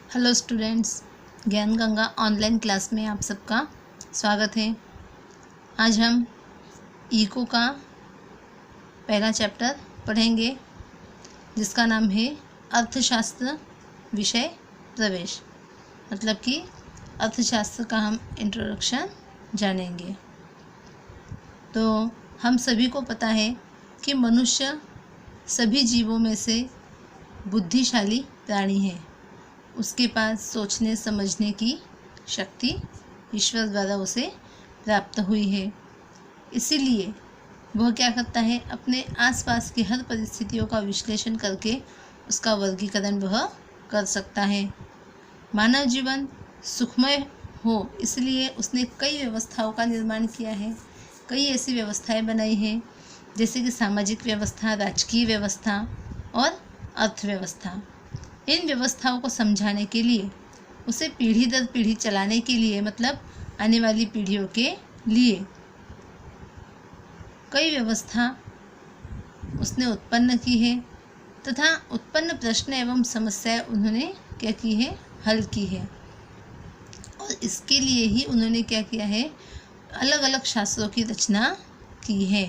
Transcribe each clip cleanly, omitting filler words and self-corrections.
Hello students, ज्ञान Ganga online class में आप सबका स्वागत है। आज हम इको का पहला चैप्टर पढ़ेंगे जिसका नाम है अर्थशास्त्र विषय प्रवेश। मतलब कि अर्थशास्त्र का हम इंट्रोडक्शन जानेंगे। तो हम सभी को पता है कि मनुष्य सभी जीवों में से बुद्धिशाली प्राणी है। उसके पास सोचने समझने की शक्ति ईश्वर द्वारा उसे प्राप्त हुई है। इसीलिए वह क्या करता है, अपने आसपास की हर परिस्थितियों का विश्लेषण करके उसका वर्गीकरण वह कर सकता है। मानव जीवन सुखमय हो इसलिए उसने कई व्यवस्थाओं का निर्माण किया है। कई ऐसी व्यवस्थाएं बनाई हैं जैसे कि सामाजिक व्यवस्था, राजकीय व्यवस्था और अर्थव्यवस्था। इन व्यवस्थाओं को समझाने के लिए, उसे पीढ़ी दर पीढ़ी चलाने के लिए, मतलब आने वाली पीढ़ियों के लिए कई व्यवस्था उसने उत्पन्न की है तथा उत्पन्न प्रश्न एवं समस्याएं उन्होंने क्या की है, हल की है। और इसके लिए ही उन्होंने क्या किया है, अलग अलग शास्त्रों की रचना की है।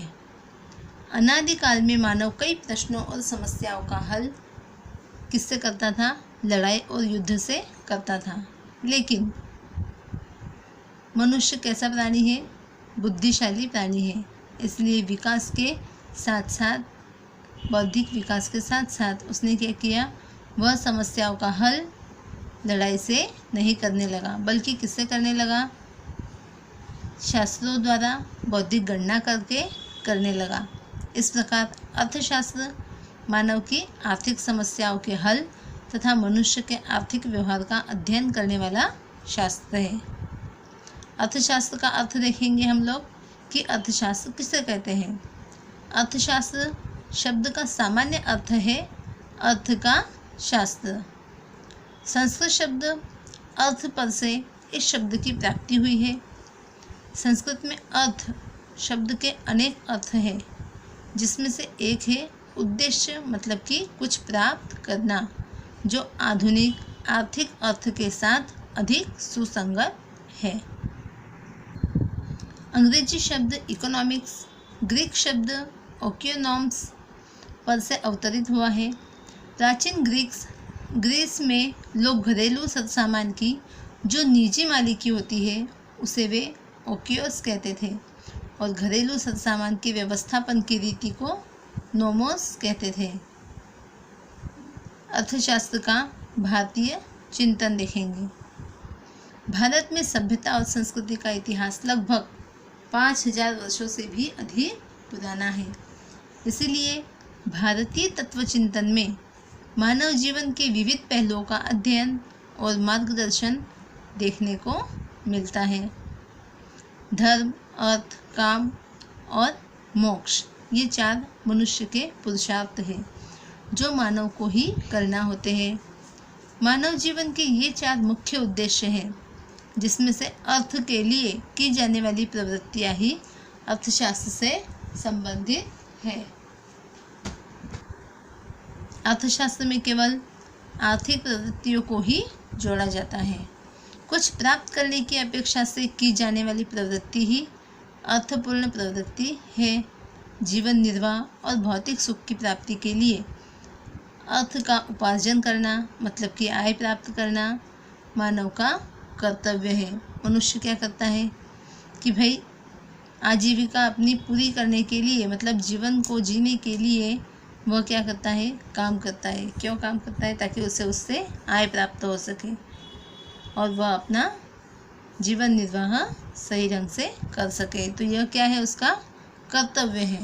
अनादिकाल में मानव कई प्रश्नों और समस्याओं का हल किससे करता था? लड़ाई और युद्ध से करता था। लेकिन मनुष्य कैसा प्राणी है? बुद्धिशाली प्राणी है। इसलिए विकास के साथ साथ, बौद्धिक विकास के साथ साथ उसने क्या किया, वह समस्याओं का हल लड़ाई से नहीं करने लगा, बल्कि किससे करने लगा? शास्त्रों द्वारा बौद्धिक गणना करके करने लगा। इस प्रकार अर्थशास्त्र मानव की आर्थिक समस्याओं के हल तथा मनुष्य के आर्थिक व्यवहार का अध्ययन करने वाला शास्त्र है। अर्थशास्त्र का अर्थ देखेंगे हम लोग कि अर्थशास्त्र किसे कहते हैं। अर्थशास्त्र शब्द का सामान्य अर्थ है अर्थ का शास्त्र। संस्कृत शब्द अर्थ पर से इस शब्द की प्राप्ति हुई है। संस्कृत में अर्थ शब्द के अनेक अर्थ हैं, जिसमें से एक है उद्देश्य, मतलब कि कुछ प्राप्त करना, जो आधुनिक आर्थिक अर्थ के साथ अधिक सुसंगत है। अंग्रेजी शब्द इकोनॉमिक्स ग्रीक शब्द ओक्योनॉम्स पर से अवतरित हुआ है। प्राचीन ग्रीस में लोग घरेलू सामान की जो निजी मालिकी होती है उसे वे ओकियोस कहते थे, और घरेलू सामान के व्यवस्थापन की रीति को नोमोस कहते थे। अर्थशास्त्र का भारतीय चिंतन देखेंगे। भारत में सभ्यता और संस्कृति का इतिहास लगभग 5000 वर्षों से भी अधिक पुराना है। इसीलिए भारतीय तत्वचिंतन में मानव जीवन के विविध पहलुओं का अध्ययन और मार्गदर्शन देखने को मिलता है। धर्म, अर्थ, काम और मोक्ष, ये 4 मनुष्य के पुरुषार्थ हैं जो मानव को ही करना होते हैं। मानव जीवन के ये 4 मुख्य उद्देश्य हैं, जिसमें से अर्थ के लिए की जाने वाली प्रवृत्तियां ही अर्थशास्त्र से संबंधित है। अर्थशास्त्र में केवल आर्थिक प्रवृत्तियों को ही जोड़ा जाता है। कुछ प्राप्त करने की अपेक्षा से की जाने वाली प्रवृत्ति ही अर्थपूर्ण प्रवृत्ति है। जीवन निर्वाह और भौतिक सुख की प्राप्ति के लिए अर्थ का उपार्जन करना, मतलब कि आय प्राप्त करना, मानव का कर्तव्य है। मनुष्य क्या करता है कि भाई आजीविका अपनी पूरी करने के लिए, मतलब जीवन को जीने के लिए वह क्या करता है, काम करता है। क्यों काम करता है? ताकि उससे आय प्राप्त हो सके और वह अपना जीवन निर्वाह सही ढंग से कर सके। तो यह क्या है, उसका कर्तव्य है।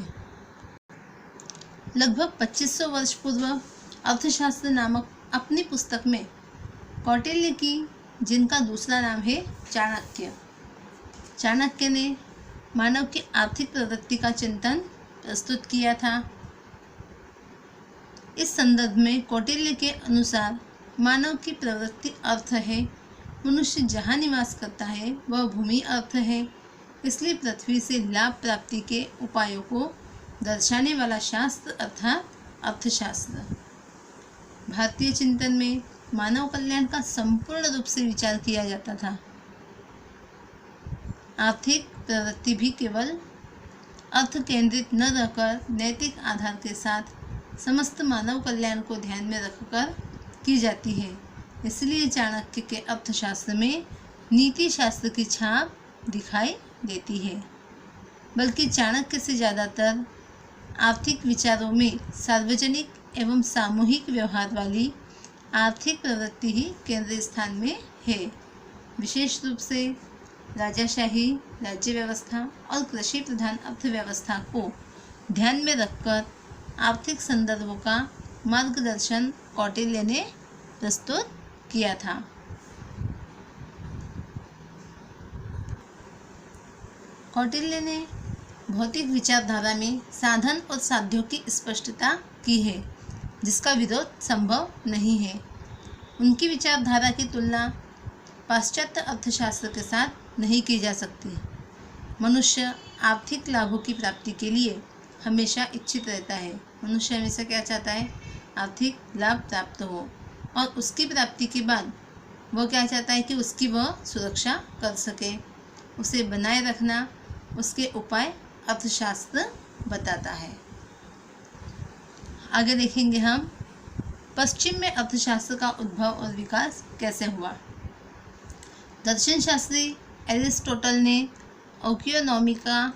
लगभग 2500 वर्ष पूर्व अर्थशास्त्र नामक अपनी पुस्तक में कौटिल्य की, जिनका दूसरा नाम है चाणक्य ने मानव की आर्थिक प्रवृत्ति का चिंतन प्रस्तुत किया था। इस संदर्भ में कौटिल्य के अनुसार मानव की प्रवृत्ति अर्थ है। मनुष्य जहाँ निवास करता है वह भूमि अर्थ है। इसलिए पृथ्वी से लाभ प्राप्ति के उपायों को दर्शाने वाला शास्त्र अर्थात अर्थशास्त्र। भारतीय चिंतन में मानव कल्याण का संपूर्ण रूप से विचार किया जाता था। आर्थिक प्रवृत्ति भी केवल अर्थ केंद्रित न रहकर नैतिक आधार के साथ समस्त मानव कल्याण को ध्यान में रखकर की जाती है। इसलिए चाणक्य के अर्थशास्त्र में नीति शास्त्र की छाप दिखाई देती है, बल्कि चाणक्य से ज़्यादातर आर्थिक विचारों में सार्वजनिक एवं सामूहिक व्यवहार वाली आर्थिक प्रवृत्ति ही केंद्रीय स्थान में है। विशेष रूप से राजाशाही राज्य व्यवस्था और कृषि प्रधान अर्थव्यवस्था को ध्यान में रखकर आर्थिक संदर्भों का मार्गदर्शन कौटिल्य ने प्रस्तुत किया था। कौटिल्य ने भौतिक विचारधारा में साधन और साध्यों की स्पष्टता की है, जिसका विरोध संभव नहीं है। उनकी विचारधारा की तुलना पाश्चात्य अर्थशास्त्र के साथ नहीं की जा सकती। मनुष्य आर्थिक लाभों की प्राप्ति के लिए हमेशा इच्छित रहता है। मनुष्य हमेशा क्या चाहता है? आर्थिक लाभ प्राप्त हो, और उसकी प्राप्ति के बाद वह क्या चाहता है कि उसकी वह सुरक्षा कर सके। उसे बनाए रखना, उसके उपाय अर्थशास्त्र बताता है। आगे देखेंगे हम पश्चिम में अर्थशास्त्र का उद्भव और विकास कैसे हुआ। दर्शन शास्त्री एरिस्टोटल ने ओकियोनॉमिका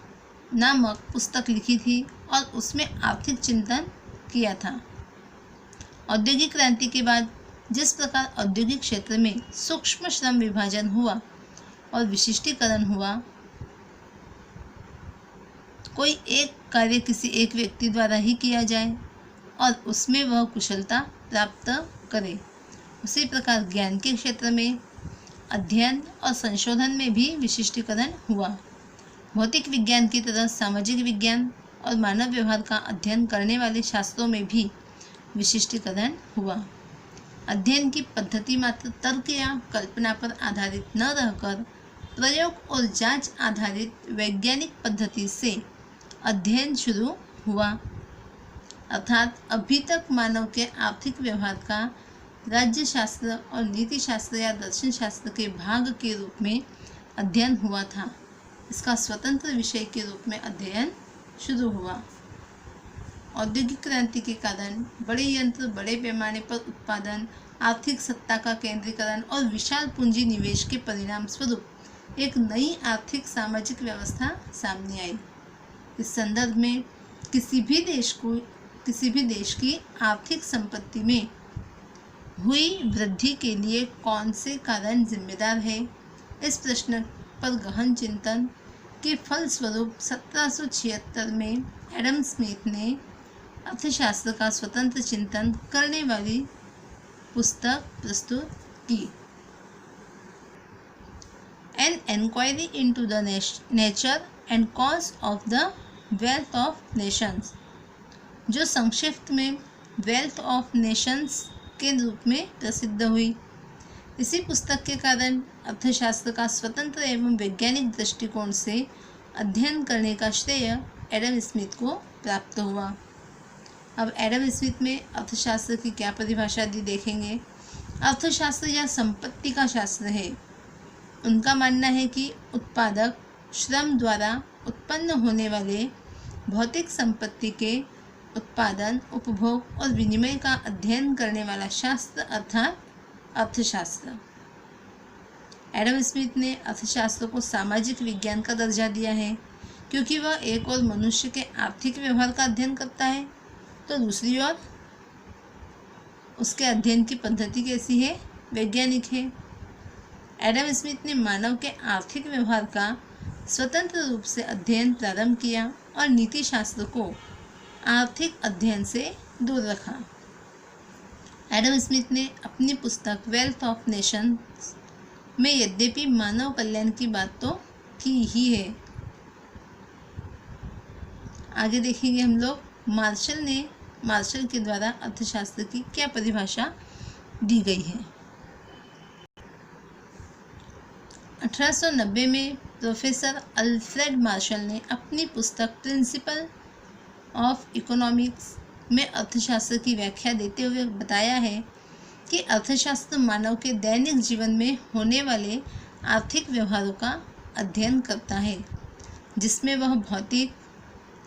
नामक पुस्तक लिखी थी और उसमें आर्थिक चिंतन किया था। औद्योगिक क्रांति के बाद जिस प्रकार औद्योगिक क्षेत्र में सूक्ष्म श्रम विभाजन हुआ और विशिष्टीकरण हुआ, कोई एक कार्य किसी एक व्यक्ति द्वारा ही किया जाए और उसमें वह कुशलता प्राप्त करे, उसी प्रकार ज्ञान के क्षेत्र में अध्ययन और संशोधन में भी विशिष्टीकरण हुआ। भौतिक विज्ञान की तरह सामाजिक विज्ञान और मानव व्यवहार का अध्ययन करने वाले शास्त्रों में भी विशिष्टीकरण हुआ। अध्ययन की पद्धति मात्र तर्क या कल्पना पर आधारित न रहकर प्रयोग और जांच आधारित वैज्ञानिक पद्धति से अध्ययन शुरू हुआ। अर्थात अभी तक मानव के आर्थिक व्यवहार का राज्य शास्त्र और नीति शास्त्र या दर्शन शास्त्र के भाग के रूप में अध्ययन हुआ था। इसका स्वतंत्र विषय के रूप में अध्ययन शुरू हुआ। औद्योगिक क्रांति के कारण बड़े यंत्र, बड़े पैमाने पर उत्पादन, आर्थिक सत्ता का केंद्रीकरण और विशाल पूंजी निवेश के परिणाम स्वरूप एक नई आर्थिक सामाजिक व्यवस्था सामने आई। इस संदर्भ में किसी भी देश की आर्थिक संपत्ति में हुई वृद्धि के लिए कौन से कारण जिम्मेदार है, इस प्रश्न पर गहन चिंतन के फलस्वरूप 1776 में एडम स्मिथ ने अर्थशास्त्र का स्वतंत्र चिंतन करने वाली पुस्तक प्रस्तुत की, an inquiry into the nature and cause of the wealth of nations, जो संक्षिप्त में वेल्थ ऑफ नेशंस के रूप में प्रसिद्ध हुई। इसी पुस्तक के कारण अर्थशास्त्र का स्वतंत्र एवं वैज्ञानिक दृष्टिकोण से अध्ययन करने का श्रेय एडम स्मिथ को प्राप्त हुआ। अब एडम स्मिथ में अर्थशास्त्र की क्या परिभाषा दी देखेंगे। अर्थशास्त्र या संपत्ति का शास्त्र है। उनका मानना है कि उत्पादक श्रम द्वारा उत्पन्न होने वाले भौतिक संपत्ति के उत्पादन, उपभोग और विनिमय का अध्ययन करने वाला शास्त्र अर्थात अर्थशास्त्र। एडम स्मिथ ने अर्थशास्त्र को सामाजिक विज्ञान का दर्जा दिया है, क्योंकि वह एक और मनुष्य के आर्थिक व्यवहार का अध्ययन करता है, तो दूसरी ओर उसके अध्ययन की पद्धति कैसी है? वैज्ञानिक है। एडम स्मिथ ने मानव के आर्थिक व्यवहार का स्वतंत्र रूप से अध्ययन प्रारंभ किया और नीति शास्त्र को आर्थिक अध्ययन से दूर रखा। एडम स्मिथ ने अपनी पुस्तक वेल्थ ऑफ नेशंस में यद्यपि मानव कल्याण की बात तो की ही है। आगे देखेंगे हम लोग मार्शल के द्वारा अर्थशास्त्र की क्या परिभाषा दी गई है। 1890 में प्रोफेसर अल्फ्रेड मार्शल ने अपनी पुस्तक प्रिंसिपल ऑफ इकोनॉमिक्स में अर्थशास्त्र की व्याख्या देते हुए बताया है कि अर्थशास्त्र मानव के दैनिक जीवन में होने वाले आर्थिक व्यवहारों का अध्ययन करता है, जिसमें वह भौतिक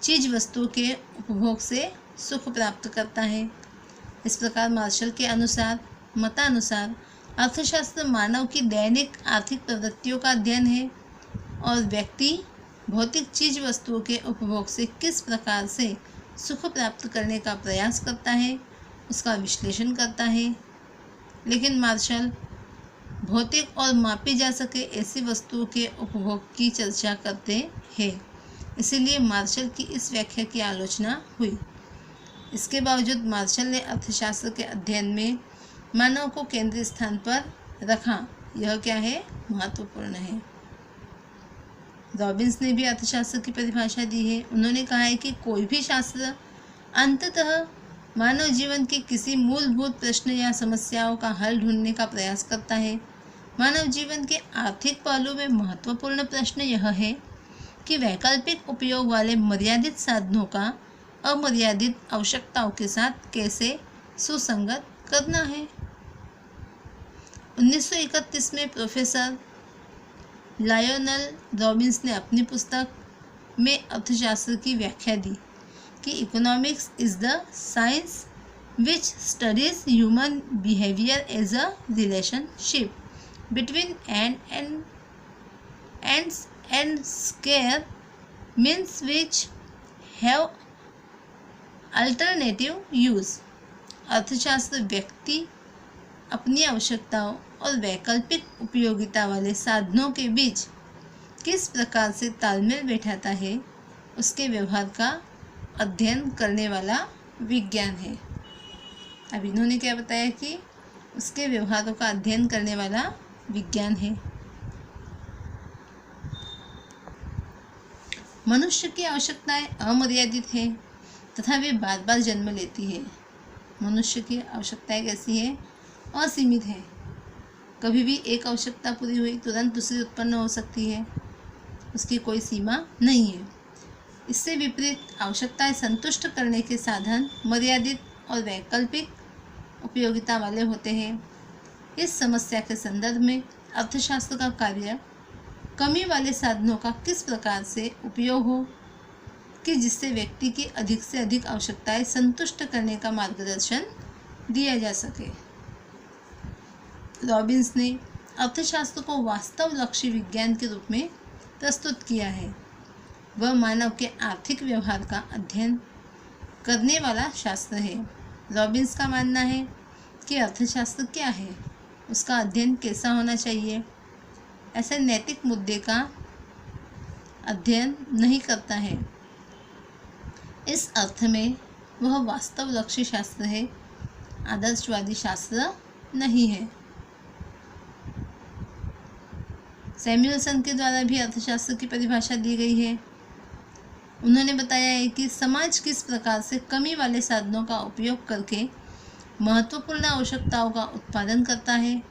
चीज वस्तुओं के उपभोग से सुख प्राप्त करता है। इस प्रकार मार्शल के मतानुसार अर्थशास्त्र मानव की दैनिक आर्थिक प्रवृत्तियों का अध्ययन है और व्यक्ति भौतिक चीज वस्तुओं के उपभोग से किस प्रकार से सुख प्राप्त करने का प्रयास करता है, उसका विश्लेषण करता है। लेकिन मार्शल भौतिक और मापी जा सके ऐसी वस्तुओं के उपभोग की चर्चा करते हैं, इसीलिए मार्शल की इस व्याख्या की आलोचना हुई। इसके बावजूद मार्शल ने अर्थशास्त्र के अध्ययन में मानव को केंद्रीय स्थान पर रखा। यह क्या है? महत्वपूर्ण है। रॉबिन्स ने भी अर्थशास्त्र की परिभाषा दी है। उन्होंने कहा है कि कोई भी शास्त्र अंततः मानव जीवन के किसी मूलभूत प्रश्न या समस्याओं का हल ढूंढने का प्रयास करता है। मानव जीवन के आर्थिक पहलू में महत्वपूर्ण प्रश्न यह है कि वैकल्पिक उपयोग वाले मर्यादित साधनों का अमर्यादित आवश्यकताओं के साथ कैसे सुसंगत करना है। 1931 में प्रोफेसर लायोनेल रॉबिन्स ने अपनी पुस्तक में अर्थशास्त्र की व्याख्या दी कि economics is the science which studies human behaviour as a relationship between ends and scarce means which have alternative use. अर्थशास्त्र व्यक्ति अपनी आवश्यकताओं और वैकल्पिक उपयोगिता वाले साधनों के बीच किस प्रकार से तालमेल बैठाता है, उसके व्यवहार का अध्ययन करने वाला विज्ञान है। अब इन्होंने क्या बताया कि उसके व्यवहारों का अध्ययन करने वाला विज्ञान है। मनुष्य की आवश्यकताएं अमर्यादित है तथा वे बार बार जन्म लेती है। मनुष्य की आवश्यकताएं कैसी है? असीमित है। कभी भी एक आवश्यकता पूरी हुई तुरंत दूसरी उत्पन्न हो सकती है, उसकी कोई सीमा नहीं है। इससे विपरीत आवश्यकताएं संतुष्ट करने के साधन मर्यादित और वैकल्पिक उपयोगिता वाले होते हैं। इस समस्या के संदर्भ में अर्थशास्त्र का कार्य कमी वाले साधनों का किस प्रकार से उपयोग हो कि जिससे व्यक्ति की अधिक से अधिक आवश्यकताएं संतुष्ट करने का मार्गदर्शन दिया जा सके। रॉबिन्स ने अर्थशास्त्र को वास्तव लक्ष्य विज्ञान के रूप में प्रस्तुत किया है। वह मानव के आर्थिक व्यवहार का अध्ययन करने वाला शास्त्र है। रॉबिन्स का मानना है कि अर्थशास्त्र क्या है, उसका अध्ययन कैसा होना चाहिए, ऐसे नैतिक मुद्दे का अध्ययन नहीं करता है। इस अर्थ में वह वास्तव लक्ष्य शास्त्र है, आदर्शवादी शास्त्र नहीं है। सैमुअलसन के द्वारा भी अर्थशास्त्र की परिभाषा दी गई है। उन्होंने बताया है कि समाज किस प्रकार से कमी वाले साधनों का उपयोग करके महत्वपूर्ण आवश्यकताओं का उत्पादन करता है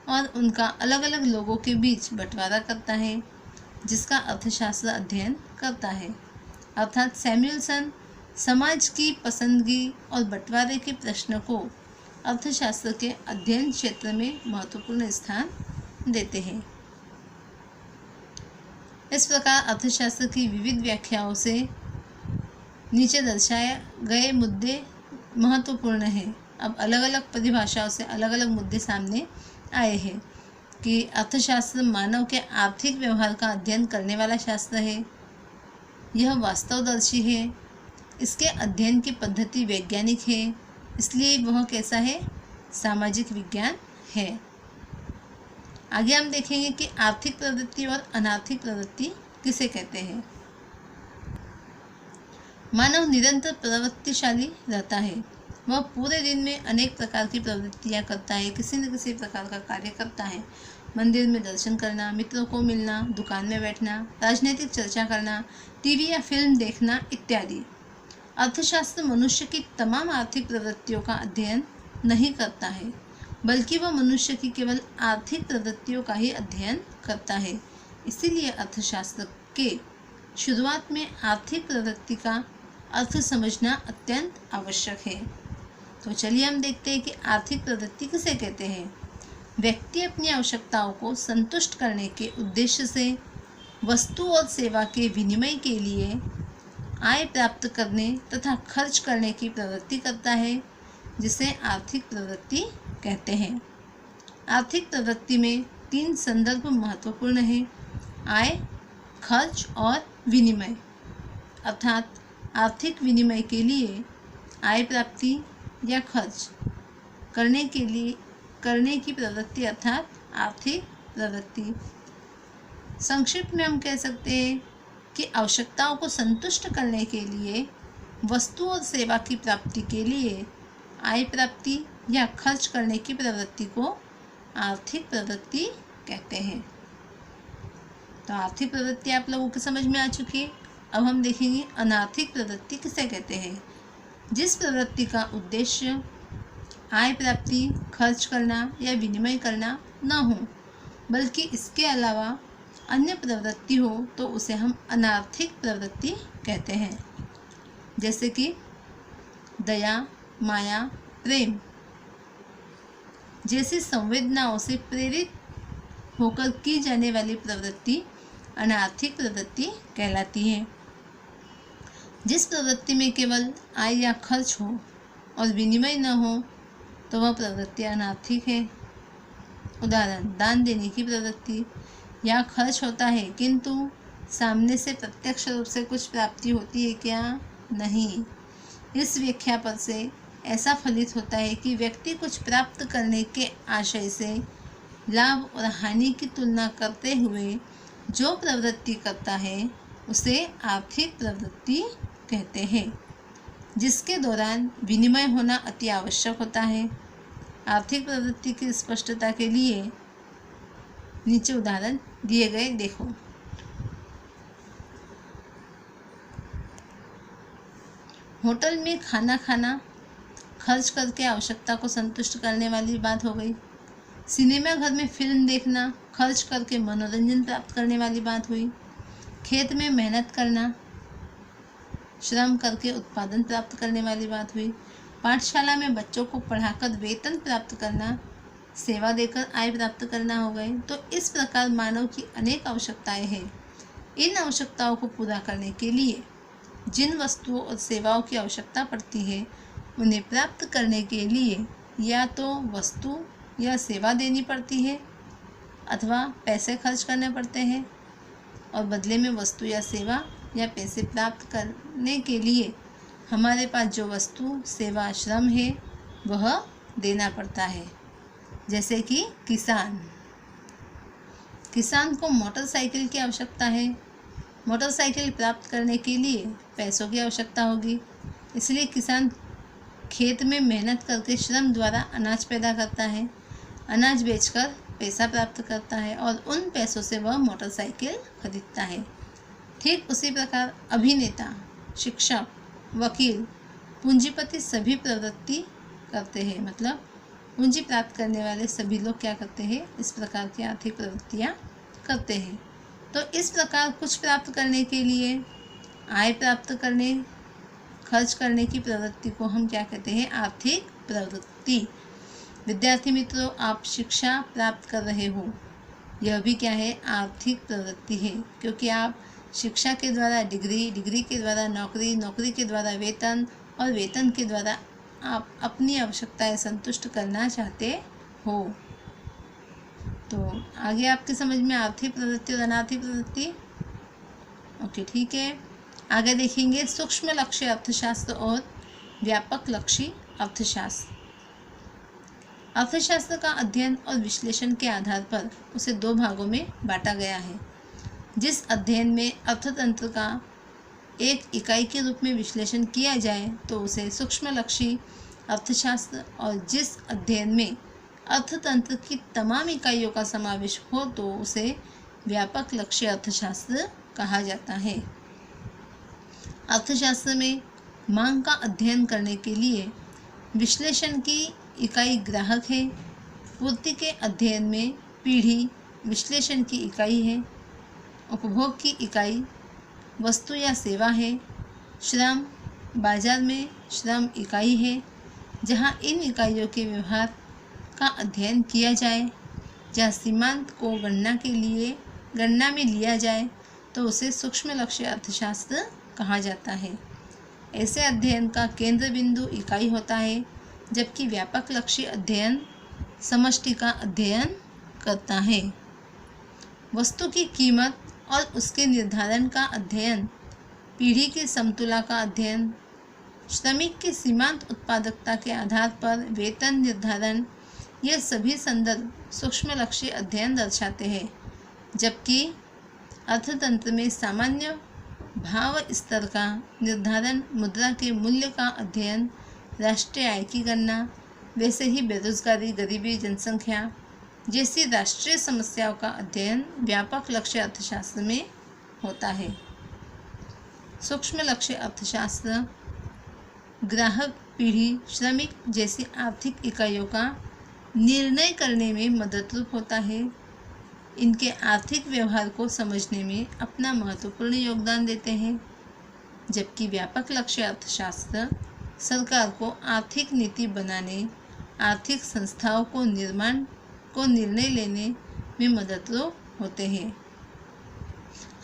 और उनका अलग अलग लोगों के बीच बंटवारा करता है, जिसका अर्थशास्त्र अध्ययन करता है। अर्थात सैमुअलसन समाज की पसंदगी और बंटवारे के प्रश्न को अर्थशास्त्र के अध्ययन क्षेत्र में महत्वपूर्ण स्थान देते हैं। इस प्रकार अर्थशास्त्र की विविध व्याख्याओं से नीचे दर्शाए गए मुद्दे महत्वपूर्ण हैं। अब अलग अलग परिभाषाओं से अलग अलग मुद्दे सामने आए हैं कि अर्थशास्त्र मानव के आर्थिक व्यवहार का अध्ययन करने वाला शास्त्र है, यह वास्तवदर्शी है, इसके अध्ययन की पद्धति वैज्ञानिक है, इसलिए वह कैसा है? सामाजिक विज्ञान है। आगे हम देखेंगे कि आर्थिक प्रवृत्ति और अनार्थिक प्रवृत्ति किसे कहते हैं। मानव निरंतर प्रवृत्तिशाली रहता है। वह पूरे दिन में अनेक प्रकार की प्रवृत्तियां करता है, किसी न किसी प्रकार का कार्य करता है। मंदिर में दर्शन करना, मित्रों को मिलना, दुकान में बैठना, राजनीतिक चर्चा करना, टीवी या फिल्म देखना इत्यादि। अर्थशास्त्र मनुष्य की तमाम आर्थिक प्रवृत्तियों का अध्ययन नहीं करता है, बल्कि वह मनुष्य की केवल आर्थिक प्रवृत्तियों का ही अध्ययन करता है। इसीलिए अर्थशास्त्र के शुरुआत में आर्थिक प्रवृत्ति का अर्थ समझना अत्यंत आवश्यक है। तो चलिए हम देखते हैं कि आर्थिक प्रवृत्ति किसे कहते हैं। व्यक्ति अपनी आवश्यकताओं को संतुष्ट करने के उद्देश्य से वस्तु और सेवा के विनिमय के लिए आय प्राप्त करने तथा खर्च करने की प्रवृत्ति करता है, जिसे आर्थिक प्रवृत्ति कहते हैं। आर्थिक प्रवृत्ति में 3 संदर्भ महत्वपूर्ण हैं: आय, खर्च और विनिमय। अर्थात आर्थिक विनिमय के लिए आय प्राप्ति या खर्च करने की प्रवृत्ति अर्थात आर्थिक प्रवृत्ति। संक्षिप्त में हम कह सकते हैं कि आवश्यकताओं को संतुष्ट करने के लिए वस्तु और सेवा की प्राप्ति के लिए आय प्राप्ति या खर्च करने की प्रवृत्ति को आर्थिक प्रवृत्ति कहते हैं। तो आर्थिक प्रवृत्ति आप लोगों को समझ में आ चुकी है। अब हम देखेंगे अनार्थिक प्रवृत्ति किसे कहते हैं। जिस प्रवृत्ति का उद्देश्य आय प्राप्ति, खर्च करना या विनिमय करना न हो, बल्कि इसके अलावा अन्य प्रवृत्ति हो, तो उसे हम अनार्थिक प्रवृत्ति कहते हैं। जैसे कि दया, माया, प्रेम जैसी संवेदनाओं से प्रेरित होकर की जाने वाली प्रवृत्ति अनार्थिक प्रवृत्ति कहलाती है। जिस प्रवृत्ति में केवल आय या खर्च हो और विनिमय न हो, तो वह प्रवृत्ति अनार्थिक है। उदाहरण, दान देने की प्रवृत्ति। या खर्च होता है किंतु सामने से प्रत्यक्ष रूप से कुछ प्राप्ति होती है क्या? नहीं। इस व्याख्या पर से ऐसा फलित होता है कि व्यक्ति कुछ प्राप्त करने के आशय से लाभ और हानि की तुलना करते हुए जो प्रवृत्ति करता है उसे आर्थिक प्रवृत्ति कहते हैं, जिसके दौरान विनिमय होना अति आवश्यक होता है। आर्थिक प्रवृत्ति की स्पष्टता के लिए नीचे उदाहरण दिए गए देखो। होटल में खाना खाना खर्च करके आवश्यकता को संतुष्ट करने वाली बात हो गई। सिनेमा घर में फिल्म देखना खर्च करके मनोरंजन प्राप्त करने वाली बात हुई। खेत में मेहनत करना, श्रम करके उत्पादन प्राप्त करने वाली बात हुई। पाठशाला में बच्चों को पढ़ाकर वेतन प्राप्त करना, सेवा देकर आय प्राप्त करना हो गए। तो इस प्रकार मानव की अनेक आवश्यकताएं हैं। इन आवश्यकताओं को पूरा करने के लिए जिन वस्तुओं और सेवाओं की आवश्यकता पड़ती है, उन्हें प्राप्त करने के लिए या तो वस्तु या सेवा देनी पड़ती है अथवा पैसे खर्च करने पड़ते हैं, और बदले में वस्तु या सेवा या पैसे प्राप्त करने के लिए हमारे पास जो वस्तु, सेवा, श्रम है वह देना पड़ता है। जैसे कि किसान को मोटरसाइकिल की आवश्यकता है। मोटरसाइकिल प्राप्त करने के लिए पैसों की आवश्यकता होगी, इसलिए किसान खेत में मेहनत करके श्रम द्वारा अनाज पैदा करता है, अनाज बेचकर पैसा प्राप्त करता है और उन पैसों से वह मोटरसाइकिल खरीदता है। ठीक उसी प्रकार अभिनेता, शिक्षक, वकील, पूंजीपति सभी प्रवृत्ति करते हैं। मतलब पूंजी प्राप्त करने वाले सभी लोग क्या करते हैं? इस प्रकार की आर्थिक प्रवृत्तियाँ करते हैं। तो इस प्रकार कुछ प्राप्त करने के लिए आय प्राप्त करने, खर्च करने की प्रवृत्ति को हम क्या कहते हैं? आर्थिक प्रवृत्ति। विद्यार्थी मित्रों, आप शिक्षा प्राप्त कर रहे हो, यह भी क्या है? आर्थिक प्रवृत्ति है, क्योंकि आप शिक्षा के द्वारा डिग्री, डिग्री के द्वारा नौकरी, नौकरी के द्वारा वेतन और वेतन के द्वारा आप अपनी आवश्यकताएं संतुष्ट करना चाहते हो। तो आगे आपके समझ में आर्थिक प्रवृत्ति और अनार्थिक प्रवृत्ति। ओके, ठीक है। आगे देखेंगे सूक्ष्म लक्ष्य अर्थशास्त्र और व्यापक लक्ष्य अर्थशास्त्र। अर्थशास्त्र का अध्ययन और विश्लेषण के आधार पर उसे 2 भागों में बांटा गया है। जिस अध्ययन में अर्थतंत्र का एक इकाई के रूप में विश्लेषण किया जाए तो उसे सूक्ष्म लक्ष्य अर्थशास्त्र, और जिस अध्ययन में अर्थतंत्र की तमाम इकाइयों का समावेश हो तो उसे व्यापक लक्ष्य अर्थशास्त्र कहा जाता है। अर्थशास्त्र में मांग का अध्ययन करने के लिए विश्लेषण की इकाई ग्राहक है। पूर्ति के अध्ययन में पीढ़ी विश्लेषण की इकाई है। उपभोग की इकाई वस्तु या सेवा है। श्रम बाजार में श्रम इकाई है। जहाँ इन इकाइयों के व्यवहार का अध्ययन किया जाए। जहाँ सीमांत को गणना में लिया जाए तो उसे सूक्ष्म लक्ष्य अर्थशास्त्र कहा जाता है। ऐसे अध्ययन का केंद्र बिंदु इकाई होता है, जबकि व्यापक लक्ष्य अध्ययन समष्टि का अध्ययन करता है। वस्तु की कीमत और उसके निर्धारण का अध्ययन, पीढ़ी की समतुला का अध्ययन, श्रमिक की सीमांत उत्पादकता के आधार पर वेतन निर्धारण, यह सभी संदर्भ सूक्ष्म लक्ष्य अध्ययन दर्शाते हैं। जबकि अर्थतंत्र में सामान्य भाव स्तर का निर्धारण, मुद्रा के मूल्य का अध्ययन, राष्ट्रीय आय की गणना, वैसे ही बेरोजगारी, गरीबी, जनसंख्या जैसी राष्ट्रीय समस्याओं का अध्ययन व्यापक लक्ष्य अर्थशास्त्र में होता है। सूक्ष्म लक्ष्य अर्थशास्त्र ग्राहक, पीढ़ी, श्रमिक जैसी आर्थिक इकाइयों का निर्णय करने में मददरूप होता है। इनके आर्थिक व्यवहार को समझने में अपना महत्वपूर्ण योगदान देते हैं। जबकि व्यापक लक्ष्य अर्थशास्त्र सरकार को आर्थिक नीति बनाने, आर्थिक संस्थाओं को निर्णय लेने में मददरूप होते हैं।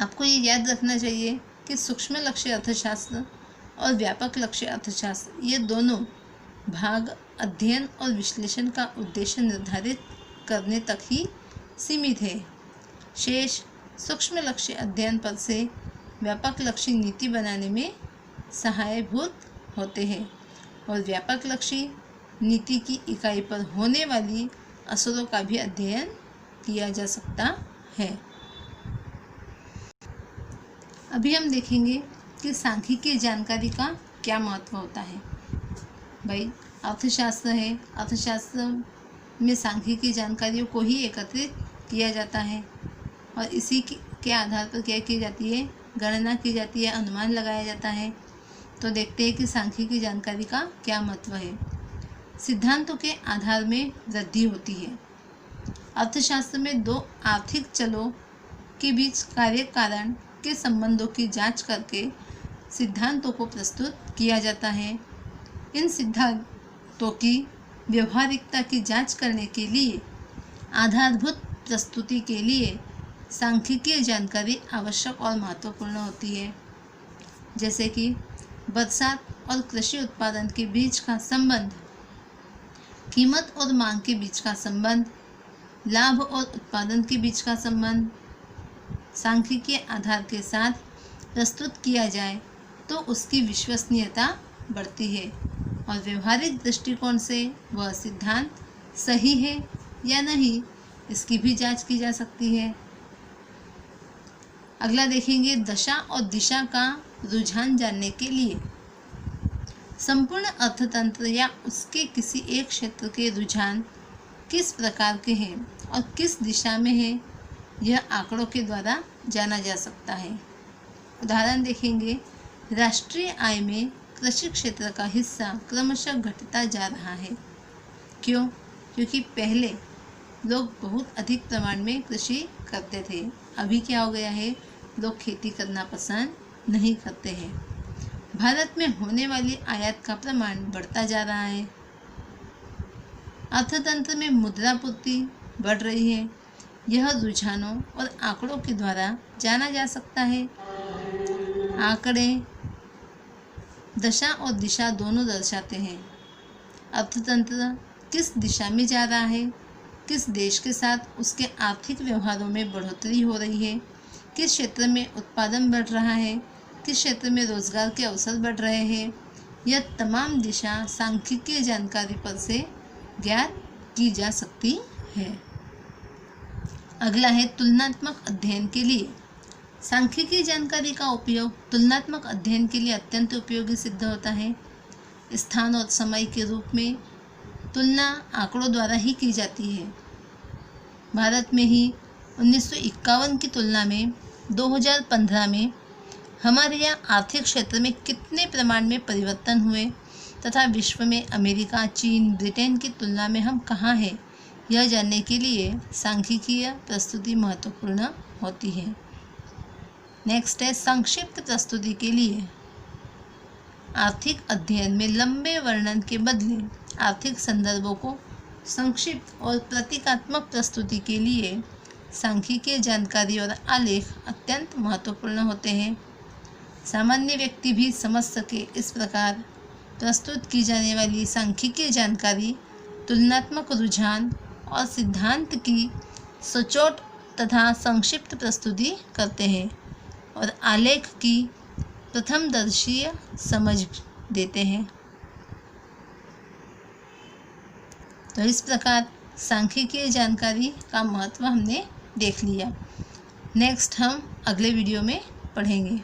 आपको ये याद रखना चाहिए कि सूक्ष्म लक्ष्य अर्थशास्त्र और व्यापक लक्ष्य अर्थशास्त्र ये दोनों भाग अध्ययन और विश्लेषण का उद्देश्य निर्धारित करने तक ही सीमित है। शेष सूक्ष्म लक्ष्य अध्ययन पर से व्यापक लक्ष्य नीति बनाने में सहायभूत होते हैं और व्यापक लक्ष्य नीति की इकाई पर होने वाली असरों का भी अध्ययन किया जा सकता है। अभी हम देखेंगे कि सांख्यिकीय जानकारी का क्या महत्व होता है। भाई अर्थशास्त्र है, अर्थशास्त्र में सांख्यिकीय जानकारियों को ही एकत्रित किया जाता है और इसी के आधार पर क्या की जाती है, गणना की जाती है, अनुमान लगाया जाता है। तो देखते हैं कि सांख्यिकीय जानकारी का क्या महत्व है। सिद्धांतों के आधार में वृद्धि होती है। अर्थशास्त्र में दो आर्थिक चलों के बीच कार्य कारण के संबंधों की जांच करके सिद्धांतों को प्रस्तुत किया जाता है। इन सिद्धांतों की व्यवहारिकता की जांच करने के लिए आधारभूत प्रस्तुति के लिए सांख्यिकीय जानकारी आवश्यक और महत्वपूर्ण होती है। जैसे कि बरसात और कृषि उत्पादन के बीच का संबंध, कीमत और मांग के बीच का संबंध, लाभ और उत्पादन के बीच का संबंध सांख्यिकीय आधार के साथ प्रस्तुत किया जाए तो उसकी विश्वसनीयता बढ़ती है और व्यवहारिक दृष्टिकोण से वह सिद्धांत सही है या नहीं, इसकी भी जांच की जा सकती है। अगला देखेंगे, दशा और दिशा का रुझान जानने के लिए संपूर्ण अर्थतंत्र या उसके किसी एक क्षेत्र के रुझान किस प्रकार के हैं और किस दिशा में है, यह आंकड़ों के द्वारा जाना जा सकता है। उदाहरण देखेंगे, राष्ट्रीय आय में कृषि क्षेत्र का हिस्सा क्रमशः घटता जा रहा है। क्यों? क्योंकि पहले लोग बहुत अधिक प्रमाण में कृषि करते थे। अभी क्या हो गया है, लोग खेती करना पसंद नहीं करते हैं। भारत में होने वाली आयात का प्रमाण बढ़ता जा रहा है। अर्थतंत्र में मुद्रापूर्ति बढ़ रही है। यह रुझानों और आंकड़ों के द्वारा जाना जा सकता है। आंकड़े दशा और दिशा दोनों दर्शाते हैं। अर्थतंत्र किस दिशा में जा रहा है, किस देश के साथ उसके आर्थिक व्यवहारों में बढ़ोतरी हो रही है, किस क्षेत्र में उत्पादन बढ़ रहा है, किस क्षेत्र में रोजगार के अवसर बढ़ रहे हैं, यह तमाम दिशा सांख्यिकीय जानकारी पर से ज्ञात की जा सकती है। अगला है तुलनात्मक अध्ययन के लिए। सांख्यिकीय जानकारी का उपयोग तुलनात्मक अध्ययन के लिए अत्यंत उपयोगी सिद्ध होता है। स्थान और समय के रूप में तुलना आंकड़ों द्वारा ही की जाती है। भारत में ही 1951 की तुलना में 2015 में हमारे यहाँ आर्थिक क्षेत्र में कितने प्रमाण में परिवर्तन हुए तथा विश्व में अमेरिका, चीन, ब्रिटेन की तुलना में हम कहाँ हैं, यह जानने के लिए सांख्यिकीय प्रस्तुति महत्वपूर्ण होती है। नेक्स्ट है संक्षिप्त प्रस्तुति के लिए। आर्थिक अध्ययन में लंबे वर्णन के बदले आर्थिक संदर्भों को संक्षिप्त और प्रतीकात्मक प्रस्तुति के लिए सांख्यिकीय जानकारी और आलेख अत्यंत महत्वपूर्ण होते हैं। सामान्य व्यक्ति भी समझ सके इस प्रकार प्रस्तुत की जाने वाली सांख्यिकीय जानकारी तुलनात्मक रुझान और सिद्धांत की सचोट तथा संक्षिप्त प्रस्तुति करते हैं और आलेख की प्रथमदर्शीय समझ देते हैं। तो इस प्रकार सांख्यिकीय जानकारी का महत्व हमने देख लिया। नेक्स्ट हम अगले वीडियो में पढ़ेंगे।